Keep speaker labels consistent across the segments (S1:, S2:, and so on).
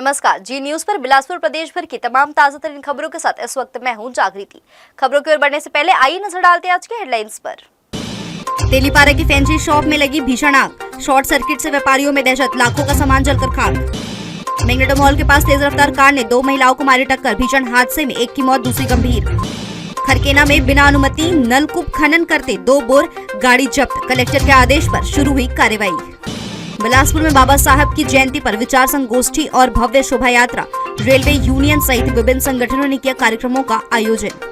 S1: नमस्कार, जी न्यूज पर बिलासपुर प्रदेश भर की तमाम ताजा तरीन खबरों के साथ इस वक्त मैं हूं जागृति। खबरों की ओर बढ़ने से पहले आइए नजर डालते हैं आज के हेडलाइंस पर। तेलीपारा की फैंसी शॉप में लगी भीषण आग, शॉर्ट सर्किट से व्यापारियों में दहशत, लाखों का सामान जलकर खाक। मैग्नेटो मॉल के पास तेज रफ्तार कार ने 2 महिलाओं को मारी टक्कर, भीषण हादसे में एक की मौत, दूसरी गंभीर। खरकेना में बिना अनुमति नलकूप खनन करते 2 बोर गाड़ी जब्त, कलेक्टर के आदेश पर शुरू हुई कार्रवाई। बिलासपुर में बाबा साहब की जयंती पर विचार संगोष्ठी और भव्य शोभा यात्रा, रेलवे यूनियन सहित विभिन्न संगठनों ने किया कार्यक्रमों का आयोजन।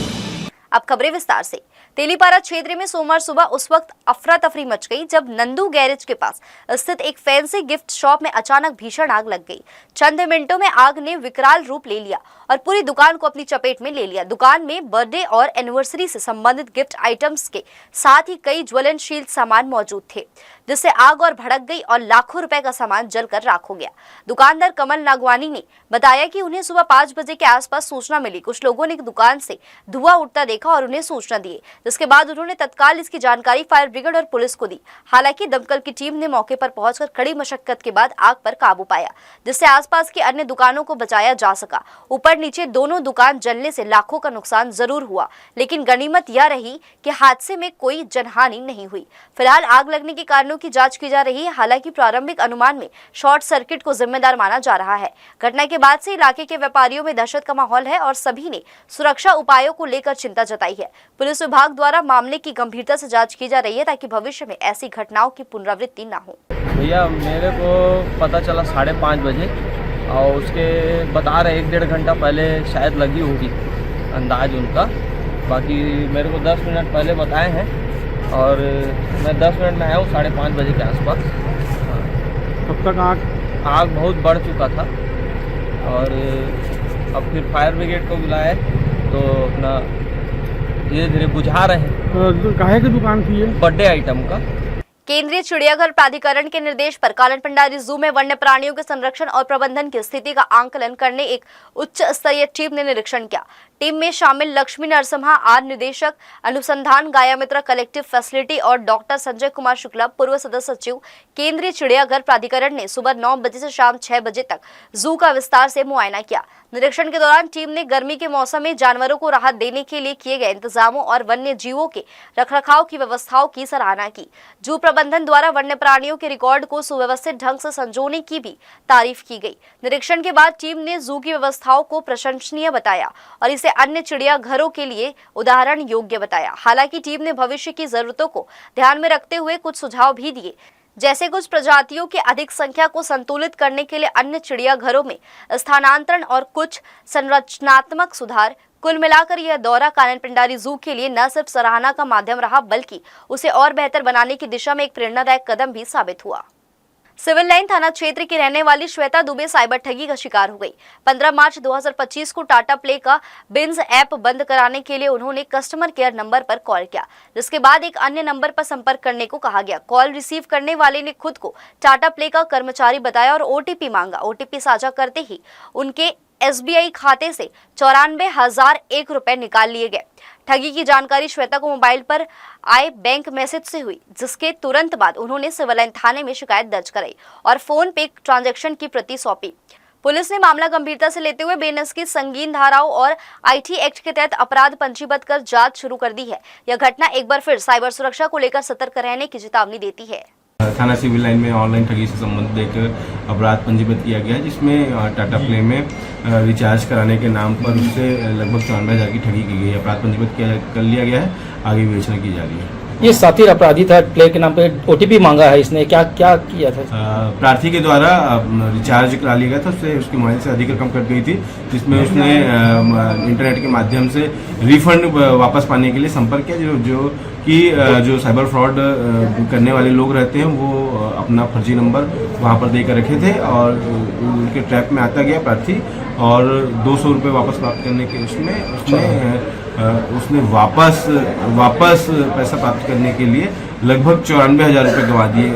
S1: अब खबरें विस्तार से। तेलीपारा क्षेत्र में सोमवार सुबह उस वक्त अफरा तफरी मच गई जब नंदू गैरेज के पास स्थित एक फैंसी गिफ्ट शॉप में अचानक भीषण आग लग गई। चंद मिनटों में आग ने विकराल रूप ले लिया और पूरी दुकान को अपनी चपेट में ले लिया। दुकान में बर्थडे और एनिवर्सरी से संबंधित गिफ्ट आइटम्स के साथ ही कई ज्वलनशील सामान मौजूद थे, जिससे आग और भड़क गई और लाखों रुपए का सामान जलकर राख हो गया। दुकानदार कमल नागवानी ने बताया कि उन्हें सुबह 5 बजे के आसपास सूचना मिली। कुछ लोगों ने दुकान से धुआं उठता देखा और उन्हें सूचना दी, जिसके बाद उन्होंने तत्काल इसकी जानकारी फायर ब्रिगेड और पुलिस को दी। हालांकि दमकल की टीम ने मौके पर पहुंचकर कड़ी मशक्कत के बाद आग पर काबू पाया, जिससे आसपास की अन्य दुकानों को बचाया जा सका। ऊपर नीचे दोनों दुकान जलने से लाखों का नुकसान जरूर हुआ, लेकिन गनीमत यह रही कि हादसे में कोई जनहानि नहीं हुई। फिलहाल आग लगने के कारणों की जांच की जा रही है। हालांकि प्रारंभिक अनुमान में शॉर्ट सर्किट को जिम्मेदार माना जा रहा है। घटना के बाद से इलाके के व्यापारियों में दहशत का माहौल है और सभी ने सुरक्षा उपायों को लेकर चिंता जताई है। पुलिस विभाग द्वारा मामले की गंभीरता से जांच की जा रही है ताकि भविष्य में ऐसी घटनाओं की पुनरावृत्ति न हो।
S2: भैया मेरे को पता चला 5:30 बजे और उसके बता रहे 1-1.5 घंटा पहले शायद लगी होगी, अंदाज उनका। बाकी मेरे को 10 मिनट पहले बताए हैं और मैं 10 मिनट में आया हूँ 5:30 बजे के आसपास।
S3: कब तक आग
S2: बहुत बढ़ चुका था और अब फिर फायर ब्रिगेड को बुलाया तो अपना धीरे धीरे बुझा रहे हैं।
S3: काहे की दुकान थी ये?
S2: बर्थडे आइटम का।
S1: केंद्रीय चिड़ियाघर प्राधिकरण के निर्देश पर कालन पिंडारी जू में वन्य प्राणियों के संरक्षण और प्रबंधन की स्थिति का आंकलन करने एक उच्च स्तरीय टीम ने निरीक्षण किया। टीम में शामिल लक्ष्मी नरसिम्हा आर निदेशक अनुसंधान, गायामित्र कलेक्टिव फैसिलिटी और डॉक्टर संजय कुमार शुक्ला पूर्व सदस्य सचिव, केंद्रीय चिड़ियाघर प्राधिकरण ने सुबह 9 बजे से शाम 6 बजे तक जू का विस्तार से मुआयना किया। निरीक्षण के दौरान टीम ने गर्मी के मौसम में जानवरों को राहत देने के लिए किए गए इंतजामों और वन्य जीवों के रखरखाव की व्यवस्थाओं की सराहना की। जू प्रबंधन द्वारा वन्य प्राणियों के रिकॉर्ड को सुव्यवस्थित ढंग से संजोने की भी तारीफ की गई। निरीक्षण के बाद टीम ने जू की व्यवस्थाओं को प्रशंसनीय बताया और इसे अन्य चिड़ियाघरों के लिए उदाहरण योग्य बताया। हालांकि टीम ने भविष्य की जरूरतों को ध्यान में रखते हुए कुछ सुझाव भी दिए, जैसे कुछ प्रजातियों की अधिक संख्या को संतुलित करने के लिए अन्य चिड़ियाघरों में स्थानांतरण और कुछ संरचनात्मक सुधार। कुल मिलाकर यह दौरा कालन पिंडारी जू के लिए न सिर्फ सराहना का माध्यम रहा, बल्कि उसे और बेहतर बनाने की दिशा में एक प्रेरणादायक कदम भी साबित हुआ। सिविल लाइन थाना क्षेत्र की रहने वाली श्वेता दुबे साइबर ठगी का शिकार हो गई। 15 मार्च 2025 को टाटा प्ले का बिन्स ऐप बंद कराने के लिए उन्होंने कस्टमर केयर नंबर पर कॉल किया, जिसके बाद एक अन्य नंबर पर संपर्क करने को कहा गया। कॉल रिसीव करने वाले ने खुद को टाटा प्ले का कर्मचारी बताया और ओटीपी मांगा। ओटीपी साझा करते ही उनके SBI खाते से 94,001 रुपए निकाल लिए गए। ठगी की जानकारी श्वेता को मोबाइल पर आए बैंक मैसेज से हुई, जिसके तुरंत बाद उन्होंने सिविल लाइन थाने में शिकायत दर्ज कराई और फोन पे ट्रांजैक्शन की प्रति सौंपी। पुलिस ने मामला गंभीरता से लेते हुए बेनस की संगीन धाराओं और IT एक्ट के तहत अपराध पंजीबद्ध कर जांच शुरू कर दी है। यह घटना एक बार फिर साइबर सुरक्षा को लेकर सतर्क रहने की चेतावनी देती है।
S4: थाना सिविल लाइन में ऑनलाइन ठगी से संबंधित एक अपराध पंजीबद्ध किया गया है, जिसमें टाटा प्ले में रिचार्ज कराने के नाम पर उससे लगभग 94,000 की ठगी की गई है। अपराध पंजीबद्ध कर लिया गया है, आगे विवेचना की जा रही है।
S5: ये साथी अपराधी था, प्ले के नाम पे OTP मांगा है, इसने क्या क्या किया था?
S4: प्रार्थी के द्वारा रिचार्ज करा लिया गया था, उससे उसकी मोबाइल से अधिक रकम कट गई थी, जिसमें उसने इंटरनेट के माध्यम से रिफंड वापस पाने के लिए संपर्क किया। जो साइबर फ्रॉड करने वाले लोग रहते हैं वो अपना फर्जी नंबर वहाँ पर देकर रखे थे और उनके ट्रैप में आता गया प्रार्थी और 200 रुपये वापस प्राप्त करने के उसने वापस पैसा प्राप्त करने के लिए लगभग 94,000 रुपये गंवा दिए।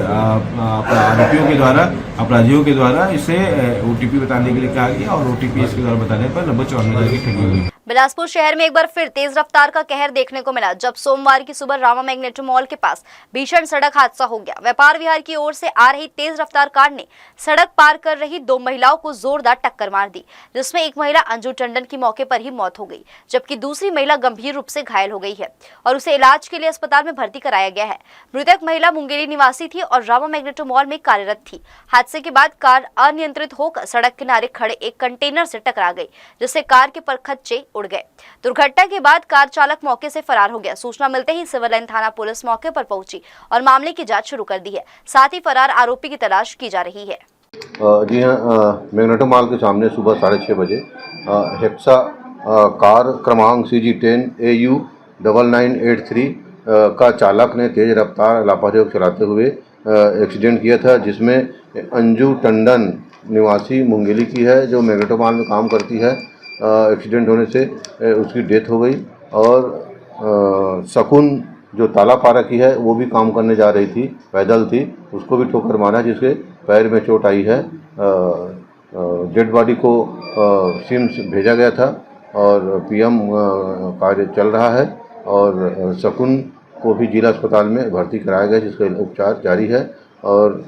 S4: अपराधियों के द्वारा इसे OTP बताने के लिए कहा गया और OTP इसके द्वारा बताने पर लगभग 94,000 की ठगी हुई।
S1: बिलासपुर शहर में एक बार फिर तेज रफ्तार का कहर देखने को मिला जब सोमवार की सुबह रामा मैग्नेटो मॉल के पास भीषण सड़क हादसा हो गया। व्यापार विहार की ओर से आ रही तेज रफ्तार कार ने सड़क पार कर रही दो महिलाओं को जोरदार टक्कर मार दी, जिसमें एक महिला अंजू टंडन की मौके पर ही मौत हो गई, जबकि दूसरी महिला गंभीर रूप से घायल हो गई है और उसे इलाज के लिए अस्पताल में भर्ती कराया गया है। मृतक महिला मुंगेली निवासी थी और रामा मैग्नेटो मॉल में कार्यरत थी। हादसे के बाद कार अनियंत्रित होकर सड़क किनारे खड़े एक कंटेनर से टकरा गई, जिससे कार के परखच्चे उड़ गए। दुर्घटना के बाद कार चालक मौके से फरार हो गया। सूचना मिलते ही सिविल लाइन थाना पुलिस मौके पर पहुंची और मामले की जांच शुरू कर दी है। साथ ही फरार आरोपी की तलाश की जा रही है।
S6: जी हाँ, मैग्नेटो मॉल के सामने सुबह 6:30 बजे हेक्सा कार क्रमांक CG10 AU 9983 का चालक ने तेज रफ्तार लापरवाही चलाते हुए एक्सीडेंट किया था, जिसमें अंजू टंडन निवासी मुंगेली की है, जो मैग्नेटो मॉल में काम करती है। एक्सीडेंट होने से उसकी डेथ हो गई और शकुन जो तालापारा की है वो भी काम करने जा रही थी, पैदल थी, उसको भी ठोकर मारा जिसके पैर में चोट आई है। डेड बॉडी को सिम्स भेजा गया था और PM कार्य चल रहा है और शकुन को भी जिला अस्पताल में भर्ती कराया गया, जिसका उपचार जारी है। और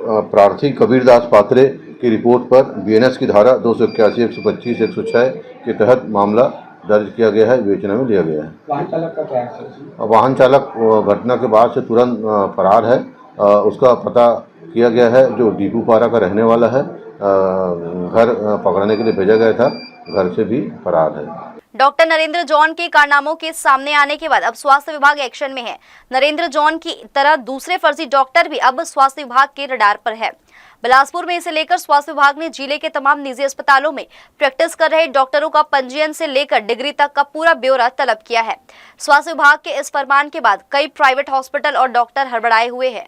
S6: प्रार्थी कबीरदास पात्रे की रिपोर्ट पर BNS की धारा 281, 125, 106 के तहत मामला दर्ज किया गया है, विवेचना में लिया गया है। वाहन चालक का क्या है? वाहन चालक घटना के बाद से तुरंत फरार है। उसका पता किया गया है, जो डीपूपारा का रहने वाला है। घर पकड़ने के लिए भेजा गया था, घर से भी फरार है।
S1: डॉक्टर नरेंद्र जॉन के कारनामों के सामने आने के बाद अब स्वास्थ्य विभाग एक्शन में है। नरेंद्र जॉन की तरह दूसरे फर्जी डॉक्टर भी अब स्वास्थ्य विभाग के रडार पर है। बिलासपुर में इसे लेकर स्वास्थ्य विभाग ने जिले के तमाम निजी अस्पतालों में प्रैक्टिस कर रहे डॉक्टरों का पंजीयन से लेकर डिग्री तक का पूरा ब्यौरा तलब किया है। स्वास्थ्य विभाग के इस फरमान के बाद कई प्राइवेट हॉस्पिटल और डॉक्टर हड़बड़ाए हुए हैं।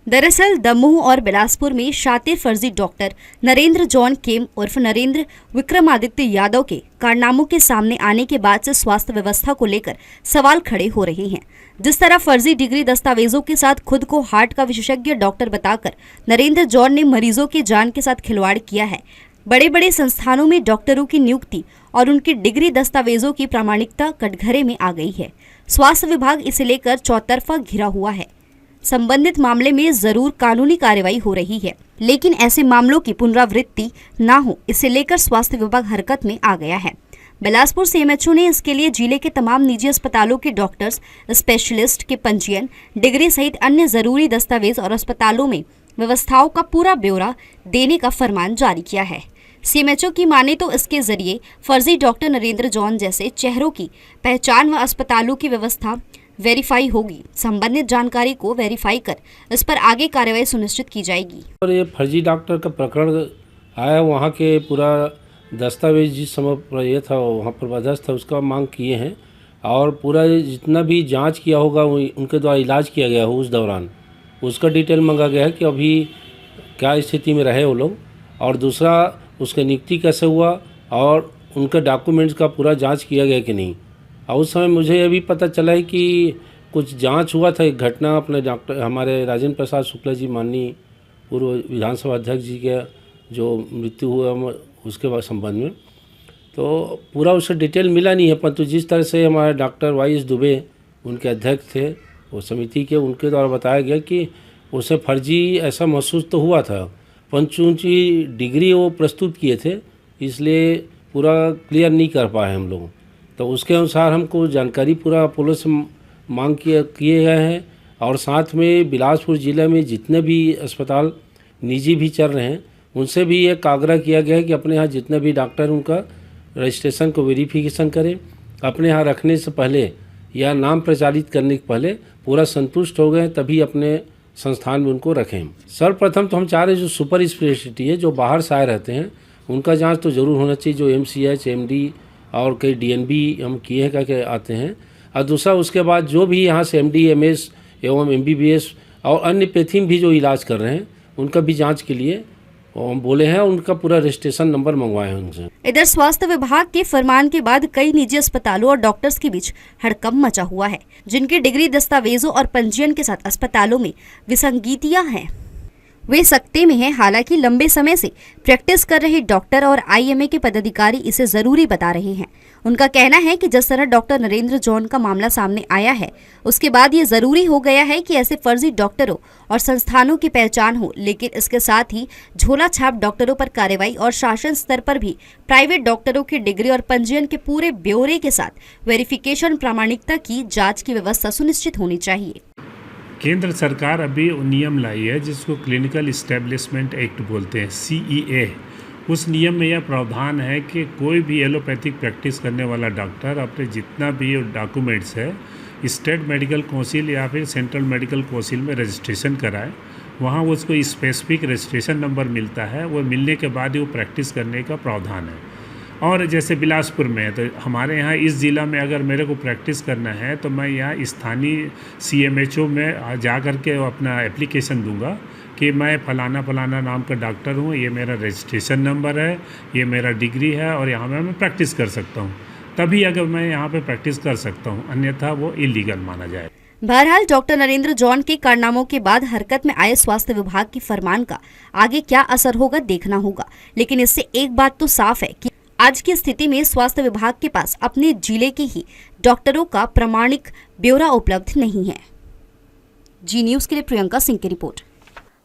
S1: दरअसल दमोह और बिलासपुर में शातिर फर्जी डॉक्टर नरेंद्र जॉन केम उर्फ नरेंद्र विक्रमादित्य यादव के कारनामों के सामने आने के बाद से स्वास्थ्य व्यवस्था को लेकर सवाल खड़े हो रहे हैं। जिस तरह फर्जी डिग्री दस्तावेजों के साथ खुद को हार्ट का विशेषज्ञ डॉक्टर बताकर नरेंद्र जॉन ने मरीजों की जान के साथ खिलवाड़ किया है। बड़े बड़े संस्थानों में डॉक्टरों की नियुक्ति और उनकी डिग्री दस्तावेजों की प्रामाणिकता कटघरे में आ गई है। स्वास्थ्य विभाग इसे लेकर चौतरफा घिरा हुआ है। संबंधित मामले में जरूर कानूनी कार्रवाई हो रही है, लेकिन ऐसे मामलों की पुनरावृत्ति ना हो, इसे लेकर स्वास्थ्य विभाग हरकत में आ गया है। बिलासपुर CMHO ने इसके लिए जिले के तमाम निजी अस्पतालों के डॉक्टर्स, स्पेशलिस्ट के पंजीयन, डिग्री सहित अन्य जरूरी दस्तावेज और अस्पतालों में व्यवस्थाओं का पूरा ब्यौरा देने का फरमान जारी किया है। CMHO की माने तो इसके जरिए फर्जी डॉक्टर नरेंद्र जॉन जैसे चेहरों की पहचान व अस्पतालों की व्यवस्था वेरीफाई होगी। संबंधित जानकारी को वेरीफाई कर इस पर आगे कार्रवाई सुनिश्चित की जाएगी।
S7: और ये फर्जी डॉक्टर का प्रकरण आया, वहाँ के पूरा दस्तावेज जिस समय पर ये था वहाँ पर बदस्त था, उसका मांग किए हैं और पूरा जितना भी जांच किया होगा उनके द्वारा इलाज किया गया हो उस दौरान उसका डिटेल मांगा गया है कि अभी क्या स्थिति में रहे वो लोग, और दूसरा उसका नियुक्ति कैसे हुआ और उनके डॉक्यूमेंट्स का पूरा जाँच किया गया कि नहीं। और उस समय मुझे ये भी पता चला है कि कुछ जांच हुआ था, एक घटना अपने डॉक्टर हमारे राजेंद्र प्रसाद शुक्ला जी माननीय पूर्व विधानसभा अध्यक्ष जी के जो मृत्यु हुआ उसके संबंध में, तो पूरा उससे डिटेल मिला नहीं है। परंतु जिस तरह से हमारे डॉक्टर YS दुबे उनके अध्यक्ष थे वो समिति के, उनके द्वारा बताया गया कि उसे फर्जी ऐसा महसूस तो हुआ था, परंतु उनकी डिग्री वो प्रस्तुत किए थे, इसलिए पूरा क्लियर नहीं कर पाए हम लोग। तो उसके अनुसार हमको जानकारी पूरा पुलिस से मांग किए गए हैं और साथ में बिलासपुर ज़िले में जितने भी अस्पताल निजी भी चल रहे हैं उनसे भी एक आग्रह किया गया है कि अपने यहाँ जितने भी डॉक्टर उनका रजिस्ट्रेशन को वेरिफिकेशन करें, अपने यहाँ रखने से पहले या नाम प्रचारित करने के पहले पूरा संतुष्ट हो गए तभी अपने संस्थान में उनको रखें। सर्वप्रथम तो हम चाह रहे हैं जो सुपर स्पेशलिटी है, जो बाहर से आए रहते हैं, उनका जाँच तो ज़रूर होना चाहिए, जो MCH, MD और कई DNB हम किए करके आते हैं। और दूसरा उसके बाद जो भी यहाँ से MD, MS एवं MBBS और अन्य पैथीम भी जो इलाज कर रहे हैं उनका भी जांच के लिए हम बोले हैं, उनका पूरा रजिस्ट्रेशन नंबर मंगवाए हैं उनसे।
S1: इधर स्वास्थ्य विभाग के फरमान के बाद कई निजी अस्पतालों और डॉक्टर्स के बीच हड़कंप मचा हुआ है, जिनके डिग्री दस्तावेजों और पंजीयन के साथ अस्पतालों में विसंगतियां हैं। वे सकते में हैं। हालांकि लंबे समय से प्रैक्टिस कर रहे डॉक्टर और IMA के पदाधिकारी इसे जरूरी बता रहे हैं उनका कहना है कि जिस तरह डॉक्टर नरेंद्र जॉन का मामला सामने आया है, उसके बाद ये जरूरी हो गया है कि ऐसे फर्जी डॉक्टरों और संस्थानों की पहचान हो, लेकिन इसके साथ ही झोला छाप डॉक्टरों पर कार्रवाई और शासन स्तर पर भी प्राइवेट डॉक्टरों की डिग्री और पंजीयन के पूरे ब्यौरे के साथ वेरिफिकेशन प्रामाणिकता की जांच की व्यवस्था सुनिश्चित होनी चाहिए।
S8: केंद्र सरकार अभी नियम लाई है जिसको क्लिनिकल इस्टेब्लिशमेंट एक्ट बोलते हैं, CEA। उस नियम में यह प्रावधान है कि कोई भी एलोपैथिक प्रैक्टिस करने वाला डॉक्टर अपने जितना भी डॉक्यूमेंट्स है स्टेट मेडिकल काउंसिल या फिर सेंट्रल मेडिकल काउंसिल में रजिस्ट्रेशन कराए। वहाँ उसको स्पेसिफिक रजिस्ट्रेशन नंबर मिलता है, वो मिलने के बाद ही वो प्रैक्टिस करने का प्रावधान है। और जैसे बिलासपुर में है तो हमारे यहाँ इस ज़िला में अगर मेरे को प्रैक्टिस करना है तो मैं यहाँ स्थानीय CMHO में जा कर के अपना एप्लीकेशन दूंगा कि मैं फ़लाना नाम का डॉक्टर हूँ, ये मेरा रजिस्ट्रेशन नंबर है, ये मेरा डिग्री है और यहाँ मैं प्रैक्टिस कर सकता हूँ। तभी अगर मैं यहाँ पे प्रैक्टिस कर सकता हूँ, अन्यथा वो इलीगल माना जाए।
S1: बहरहाल डॉक्टर नरेंद्र जॉन के कारनामों के बाद हरकत में आए स्वास्थ्य विभाग की फरमान का आगे क्या असर होगा देखना होगा, लेकिन इससे एक बात तो साफ है कि आज की स्थिति में स्वास्थ्य विभाग के पास अपने जिले के ही डॉक्टरों का प्रामाणिक ब्यौरा उपलब्ध नहीं है। जी न्यूज़ के लिए प्रियंका सिंह की रिपोर्ट।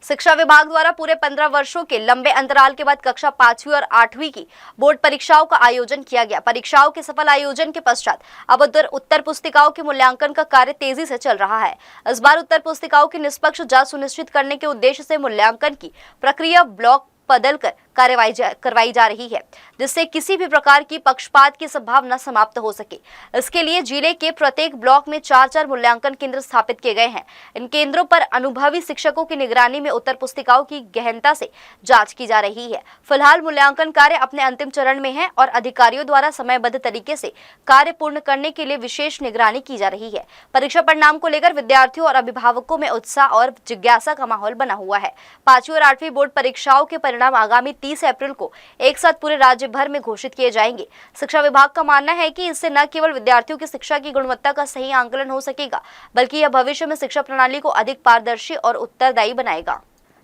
S1: शिक्षा विभाग द्वारा पूरे 15 वर्षों के लंबे अंतराल के बाद कक्षा 5वीं और 8वीं की बोर्ड परीक्षाओं का आयोजन किया गया। परीक्षाओं के सफल आयोजन के पश्चात अब उत्तर पुस्तिकाओं के मूल्यांकन का कार्य तेजी से चल रहा है। इस बार उत्तर पुस्तिकाओं की निष्पक्ष जांच सुनिश्चित करने के उद्देश्य से मूल्यांकन की प्रक्रिया ब्लॉक बदलकर करवाई जा रही है, जिससे किसी भी प्रकार की पक्षपात की संभावना समाप्त हो सके। इसके लिए जिले के प्रत्येक ब्लॉक में 4 मूल्यांकन केंद्र स्थापित किए गए हैं। इन केंद्रों पर अनुभवी शिक्षकों की निगरानी में उत्तर पुस्तिकाओं की गहनता से जांच की जा रही है। फिलहाल मूल्यांकन कार्य अपने अंतिम चरण में है और अधिकारियों द्वारा समयबद्ध तरीके से कार्य पूर्ण करने के लिए विशेष निगरानी की जा रही है। परीक्षा परिणाम को लेकर विद्यार्थियों और अभिभावकों में उत्साह और जिज्ञासा का माहौल बना हुआ है। 5वीं और 8वीं बोर्ड परीक्षाओं के परिणाम आगामी 30 अप्रैल को एक साथ पूरे राज्य भर में घोषित किए जाएंगे। शिक्षा विभाग का मानना है कि इससे न केवल विद्यार्थियों की शिक्षा की गुणवत्ता का सही आंकलन हो सकेगा, बल्कि यह भविष्य में शिक्षा प्रणाली को अधिक पारदर्शी और उत्तरदायी बनाएगा।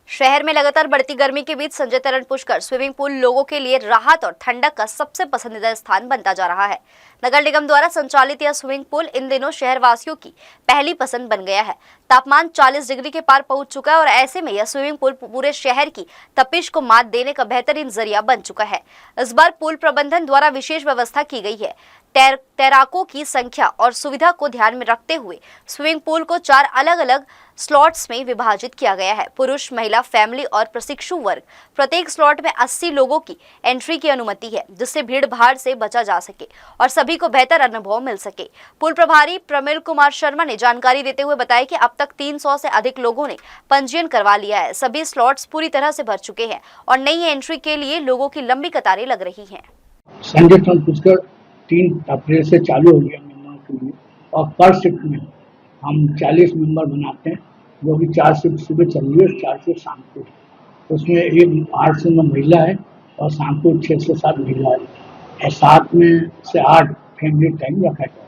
S1: शहर में लगातार बढ़ती गर्मी के बीच संजय तरण पुष्कर स्विमिंग पूल लोगों के लिए राहत और ठंडक का सबसे पसंदीदा स्थान बनता जा रहा है। नगर निगम द्वारा संचालित यह स्विमिंग पूल इन दिनों शहर वासियों की पहली पसंद बन गया है। तापमान 40 डिग्री के पार पहुंच चुका है और ऐसे में यह स्विमिंग पूल पूरे शहर की तपिश को मात देने का बेहतरीन जरिया बन चुका है। इस बार पूल प्रबंधन द्वारा विशेष व्यवस्था की गई है। तैराकों की संख्या और सुविधा को ध्यान में रखते हुए स्विमिंग पूल को 4 अलग-अलग स्लॉट्स में विभाजित किया गया है। पुरुष, महिला, फैमिली और प्रशिक्षु वर्ग प्रत्येक स्लॉट में 80 लोगों की एंट्री की अनुमति है, जिससे भीड़ भाड़ से बचा जा सके और सभी को बेहतर अनुभव मिल सके। पूल प्रभारी प्रमिल कुमार शर्मा ने जानकारी देते हुए बताया कि अब तक 300 से अधिक लोगों ने पंजीयन करवा लिया है। सभी स्लॉट्स पूरी तरह से भर चुके हैं और नई एंट्री के लिए लोगों की लंबी कतारें लग रही हैं।
S9: संजय तरण पुष्कर 3 अप्रैल से चालू हो गया मेंबर के लिए और पर शिफ्ट में हम 40 मेंबर बनाते हैं, जो कि 4 शिफ्ट सुबह चल रही है और 4 शिफ्ट शाम को। उसमें एक 8 से 9 महिला है और शाम को 6 से 7 महिला है और 7 में से 8 फैमिली टाइम रखा है।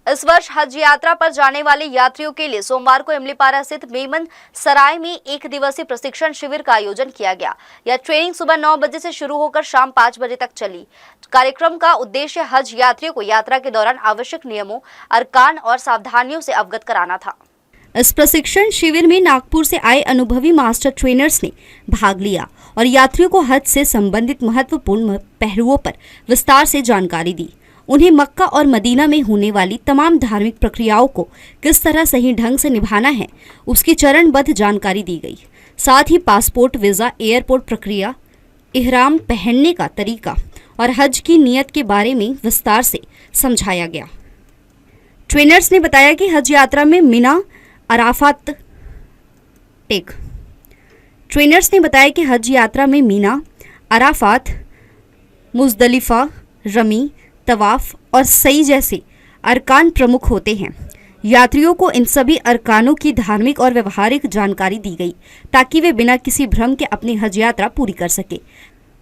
S1: इस वर्ष हज यात्रा पर जाने वाले यात्रियों के लिए सोमवार को इमलीपारा स्थित मेमन सराय में 1 दिवसीय प्रशिक्षण शिविर का आयोजन किया गया। यह ट्रेनिंग सुबह 9 बजे से शुरू होकर शाम 5 बजे तक चली। कार्यक्रम का उद्देश्य हज यात्रियों को यात्रा के दौरान आवश्यक नियमों, अरकान और सावधानियों से अवगत कराना था। इस प्रशिक्षण शिविर में नागपुर से आए अनुभवी मास्टर ट्रेनर्स ने भाग लिया और यात्रियों को हज से संबंधित महत्वपूर्ण पहलुओं पर विस्तार से जानकारी दी। उन्हें मक्का और मदीना में होने वाली तमाम धार्मिक प्रक्रियाओं को किस तरह सही ढंग से निभाना है, उसकी चरणबद्ध जानकारी दी गई। साथ ही पासपोर्ट, वीज़ा, एयरपोर्ट प्रक्रिया, इहराम पहनने का तरीका और हज की नियत के बारे में विस्तार से समझाया गया। ट्रेनर्स ने बताया कि हज यात्रा में मिना, अराफात मुजदलिफा, रमी, तवाफ और सई जैसे अरकान प्रमुख होते हैं। यात्रियों को इन सभी अरकानों की धार्मिक और व्यवहारिक जानकारी दी गई ताकि वे बिना किसी भ्रम के अपनी हज यात्रा पूरी कर सके।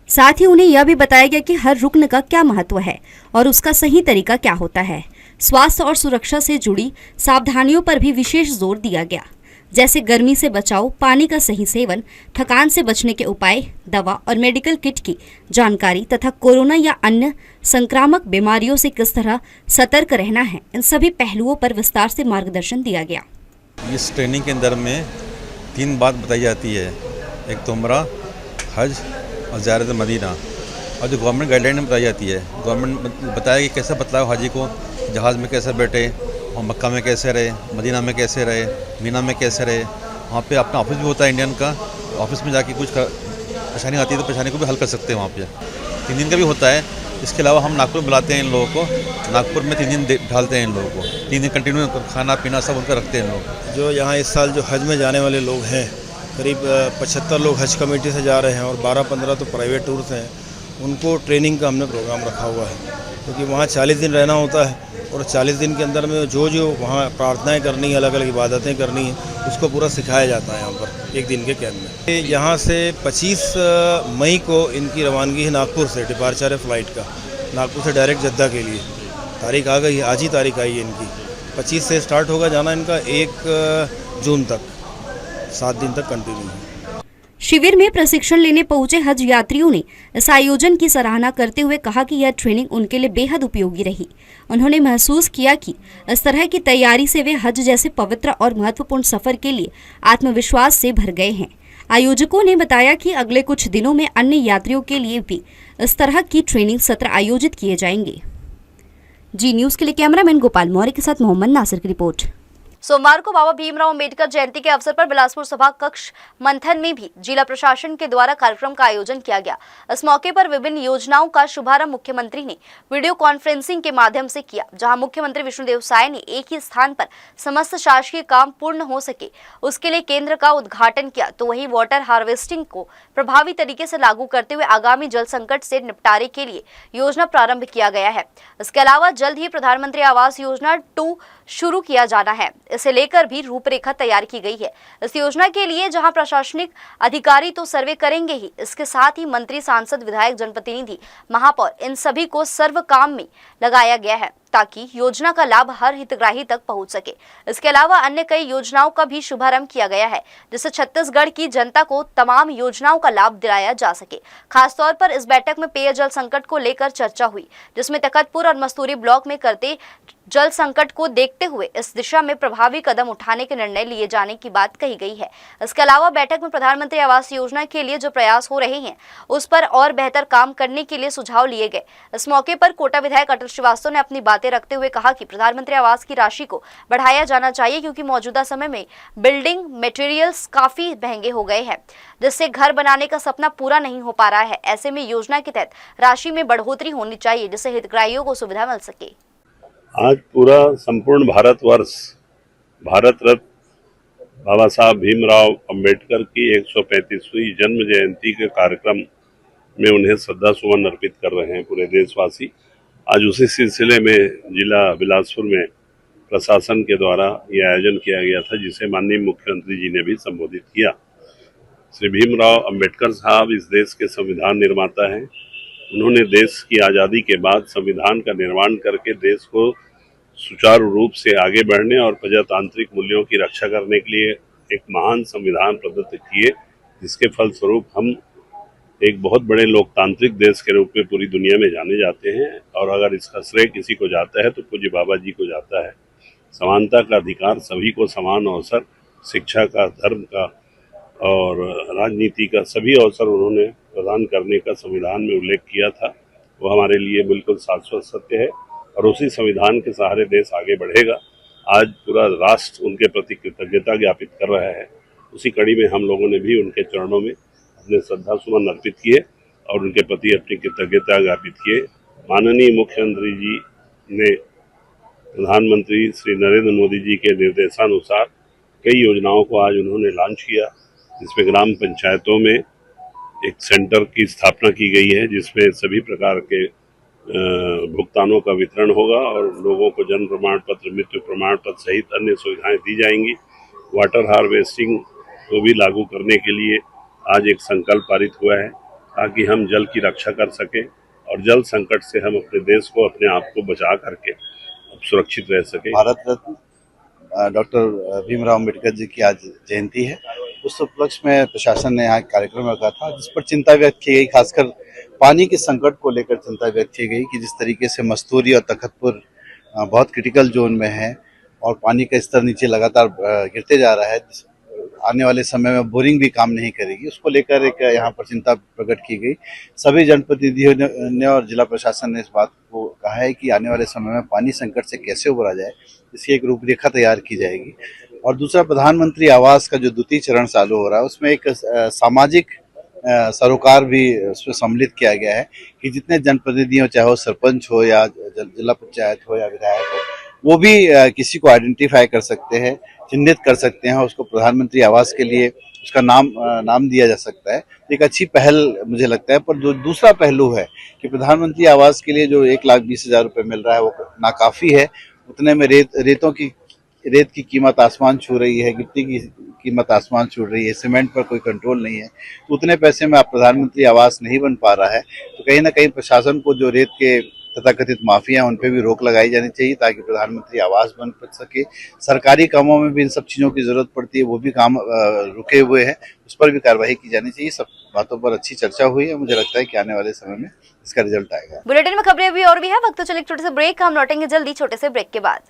S1: साथ ही उन्हें यह भी बताया गया कि हर रुकन का क्या महत्व है और उसका सही तरीका क्या होता है। स्वास्थ्य और सुरक्षा से जुड़ी सावधानियों पर भी विशेष जोर दिया गया। जैसे गर्मी से बचाव, पानी का सही सेवन, थकान से बचने के उपाय, दवा और मेडिकल किट की जानकारी तथा कोरोना या अन्य संक्रामक बीमारियों से किस तरह सतर्क रहना है, इन सभी पहलुओं पर विस्तार से मार्गदर्शन दिया गया।
S10: इस ट्रेनिंग के अंदर में 3 बात बताई जाती है, एक तो उम्रा, हज और ज़ियारत मदीना। और जो गवर्नमेंट गाइडलाइन में बताई जाती है, गवर्नमेंट बताया कि कैसे बतलाओ हाजी को जहाज़ में कैसे बैठे और मक्का में कैसे रहे, मदीना में कैसे रहे, मीना में कैसे रहे। वहाँ पे अपना ऑफिस भी होता है इंडियन का, ऑफिस में जाके कुछ परेशानी आती है तो परेशानी को भी हल कर सकते हैं वहाँ पे। 3 दिन का भी होता है। इसके अलावा हम नागपुर बुलाते हैं इन लोगों को, नागपुर में 3 दिन ढालते हैं इन लोगों को, 3 दिन कंटिन्यू खाना पीना सब उनका रखते हैं लोग।
S11: जो यहाँ इस साल जो हज में जाने वाले लोग हैं, करीब 75 लोग हज कमेटी से जा रहे हैं और 12-15 तो प्राइवेट टूर्स हैं। उनको ट्रेनिंग का हमने प्रोग्राम रखा हुआ है, क्योंकि वहाँ 40 दिन रहना होता है और 40 दिन के अंदर में जो वहाँ प्रार्थनाएं करनी है, अलग अलग इबादतें करनी है, उसको पूरा सिखाया जाता है यहाँ पर 1 दिन के कैंप में। यहाँ से 25 मई को इनकी रवानगी है नागपुर से, डिपार्चर है फ़्लाइट का, नागपुर से डायरेक्ट जद्दा के लिए। तारीख आ गई, आज ही तारीख आई है इनकी। 25 से स्टार्ट होगा जाना इनका, 1 जून तक 7 दिन तक कंटिन्यू है।
S1: शिविर में प्रशिक्षण लेने पहुंचे हज यात्रियों ने इस आयोजन की सराहना करते हुए कहा कि यह ट्रेनिंग उनके लिए बेहद उपयोगी रही। उन्होंने महसूस किया कि इस तरह की तैयारी से वे हज जैसे पवित्र और महत्वपूर्ण सफर के लिए आत्मविश्वास से भर गए हैं। आयोजकों ने बताया कि अगले कुछ दिनों में अन्य यात्रियों के लिए भी इस तरह की ट्रेनिंग सत्र आयोजित किए जाएंगे। जी न्यूज के लिए कैमरामैन गोपाल मौर्य के साथ मोहम्मद नासिर की रिपोर्ट। सोमवार को बाबा भीमराव अंबेडकर जयंती के अवसर पर बिलासपुर सभा कक्ष मंथन में भी जिला प्रशासन के द्वारा कार्यक्रम का आयोजन किया गया। इस मौके पर विभिन्न योजनाओं का शुभारंभ मुख्यमंत्री ने वीडियो कॉन्फ्रेंसिंग के माध्यम से किया, जहां मुख्यमंत्री विष्णुदेव साय ने एक ही स्थान पर समस्त शासकीय काम पूर्ण हो सके उसके लिए केंद्र का उद्घाटन किया, तो वहीं वाटर हार्वेस्टिंग को प्रभावी तरीके से लागू करते हुए आगामी जल संकट से निपटारे के लिए योजना प्रारंभ किया गया है। इसके अलावा जल्द ही प्रधानमंत्री आवास योजना 2 शुरू किया जाना है, इसे लेकर भी रूपरेखा तैयार की गई है। इस योजना के लिए जहां प्रशासनिक अधिकारी तो सर्वे करेंगे ही, इसके साथ ही मंत्री, सांसद, विधायक, जनप्रतिनिधि, महापौर, इन सभी को सर्व काम में लगाया गया है ताकि योजना का लाभ हर हितग्राही तक पहुंच सके। इसके अलावा अन्य कई योजनाओं का भी शुभारंभ किया गया है, जिससे छत्तीसगढ़ की जनता को तमाम योजनाओं का लाभ दिलाया जा सके। खासतौर पर इस बैठक में पेयजल संकट को लेकर चर्चा हुई, जिसमें तखतपुर और मस्तूरी ब्लॉक में करते जल संकट को देखते हुए इस दिशा में प्रभावी कदम उठाने के निर्णय लिए जाने की बात कही गई है। इसके अलावा बैठक में प्रधानमंत्री आवास योजना के लिए जो प्रयास हो रहे हैं उस पर और बेहतर काम करने के लिए सुझाव लिए गए। इस मौके पर कोटा विधायक अटल श्रीवास्तव ने अपनी बातें रखते हुए कहा कि प्रधानमंत्री आवास की राशि को बढ़ाया जाना चाहिए, क्योंकि मौजूदा समय में बिल्डिंग मटेरियल्स काफी महंगे हो गए हैं, जिससे घर बनाने का सपना पूरा नहीं हो पा रहा है। ऐसे में योजना के तहत राशि में बढ़ोतरी होनी चाहिए, जिससे हितग्राहियों को सुविधा मिल सके।
S12: आज पूरा संपूर्ण भारतवर्ष भारत रत्न बाबा साहब भीमराव अंबेडकर की 135वीं जन्म जयंती के कार्यक्रम में उन्हें श्रद्धा सुमन अर्पित कर रहे हैं पूरे देशवासी। आज उसी सिलसिले में जिला बिलासपुर में प्रशासन के द्वारा ये आयोजन किया गया था, जिसे माननीय मुख्यमंत्री जी ने भी संबोधित किया। श्री भीमराव अंबेडकर साहब इस देश के संविधान निर्माता हैं। उन्होंने देश की आज़ादी के बाद संविधान का निर्माण करके देश को सुचारू रूप से आगे बढ़ने और प्रजातांत्रिक मूल्यों की रक्षा करने के लिए एक महान संविधान प्रदत्त किए, जिसके फलस्वरूप हम एक बहुत बड़े लोकतांत्रिक देश के रूप में पूरी दुनिया में जाने जाते हैं। और अगर इसका श्रेय किसी को जाता है तो पूज्य बाबा जी को जाता है। समानता का अधिकार, सभी को समान अवसर, शिक्षा का, धर्म का और राजनीति का सभी अवसर उन्होंने प्रदान करने का संविधान में उल्लेख किया था। वो हमारे लिए बिल्कुल शाश्वत सत्य है और उसी संविधान के सहारे देश आगे बढ़ेगा। आज पूरा राष्ट्र उनके प्रति कृतज्ञता ज्ञापित कर रहा है। उसी कड़ी में हम लोगों ने भी उनके चरणों में अपने श्रद्धा सुमन अर्पित किए और उनके प्रति अपनी कृतज्ञता ज्ञापित किए। माननीय मुख्यमंत्री जी ने प्रधानमंत्री श्री नरेंद्र मोदी जी के निर्देशानुसार कई योजनाओं को आज उन्होंने लॉन्च किया, जिसमें ग्राम पंचायतों में एक सेंटर की स्थापना की गई है, जिसमें सभी प्रकार के भुगतानों का वितरण होगा और लोगों को जन्म प्रमाण पत्र, मृत्यु प्रमाण पत्र सहित अन्य सुविधाएं दी जाएंगी। वाटर हार्वेस्टिंग को भी लागू करने के लिए आज एक संकल्प पारित हुआ है, ताकि हम जल की रक्षा कर सकें और जल संकट से हम अपने देश को, अपने आप को बचा करके अब सुरक्षित रह सकें।
S13: भारत रत्न डॉक्टर भीमराव अम्बेडकर जी की आज जयंती है। उस उपलक्ष्य में प्रशासन ने यहाँ कार्यक्रम रखा था, जिस पर चिंता व्यक्त की गई, खासकर पानी के संकट को लेकर चिंता व्यक्त की गई कि जिस तरीके से मस्तूरी और तखतपुर बहुत क्रिटिकल जोन में है और पानी का स्तर नीचे लगातार गिरते जा रहा है, आने वाले समय में बोरिंग भी काम नहीं करेगी, उसको लेकर एक यहाँ पर चिंता प्रकट की गई। सभी जनप्रतिनिधियों ने और जिला प्रशासन ने इस बात को कहा है कि आने वाले समय में पानी संकट से कैसे उबरा जाए, इसकी एक रूपरेखा तैयार की जाएगी। और दूसरा, प्रधानमंत्री आवास का जो द्वितीय चरण चालू हो रहा है, उसमें एक सामाजिक सरोकार भी उसमें सम्मिलित किया गया है कि जितने जनप्रतिनिधि हो, चाहे वो सरपंच हो या जिला पंचायत हो या विधायक हो, वो भी किसी को आइडेंटिफाई कर सकते हैं, चिन्हित कर सकते हैं, उसको प्रधानमंत्री आवास के लिए उसका नाम दिया जा सकता है। एक अच्छी पहल मुझे लगता है। पर जो दूसरा पहलू है कि प्रधानमंत्री आवास के लिए जो 1,20,000 रुपये मिल रहा है वो नाकाफी है। उतने में रेत की कीमत आसमान छू रही है, गिट्टी की कीमत आसमान छू रही है, सीमेंट पर कोई कंट्रोल नहीं है। तो उतने पैसे में आप प्रधानमंत्री आवास नहीं बन पा रहा है, तो कहीं ना कहीं प्रशासन को जो रेत के तथाकथित माफिया उन पर भी रोक लगाई जानी चाहिए ताकि प्रधानमंत्री आवास बन सके। सरकारी कामों में भी इन सब चीज़ों की जरूरत पड़ती है, वो भी काम रुके हुए हैं, उस पर भी कार्रवाई की जानी चाहिए। सब बातों पर अच्छी चर्चा हुई है, मुझे लगता है कि आने वाले समय में इसका रिजल्ट आएगा।
S1: बुलेटिन में खबरें भी और भी है, वक्त तो चले एक छोटे से ब्रेक, हम लौटेंगे जल्दी छोटे से ब्रेक के बाद।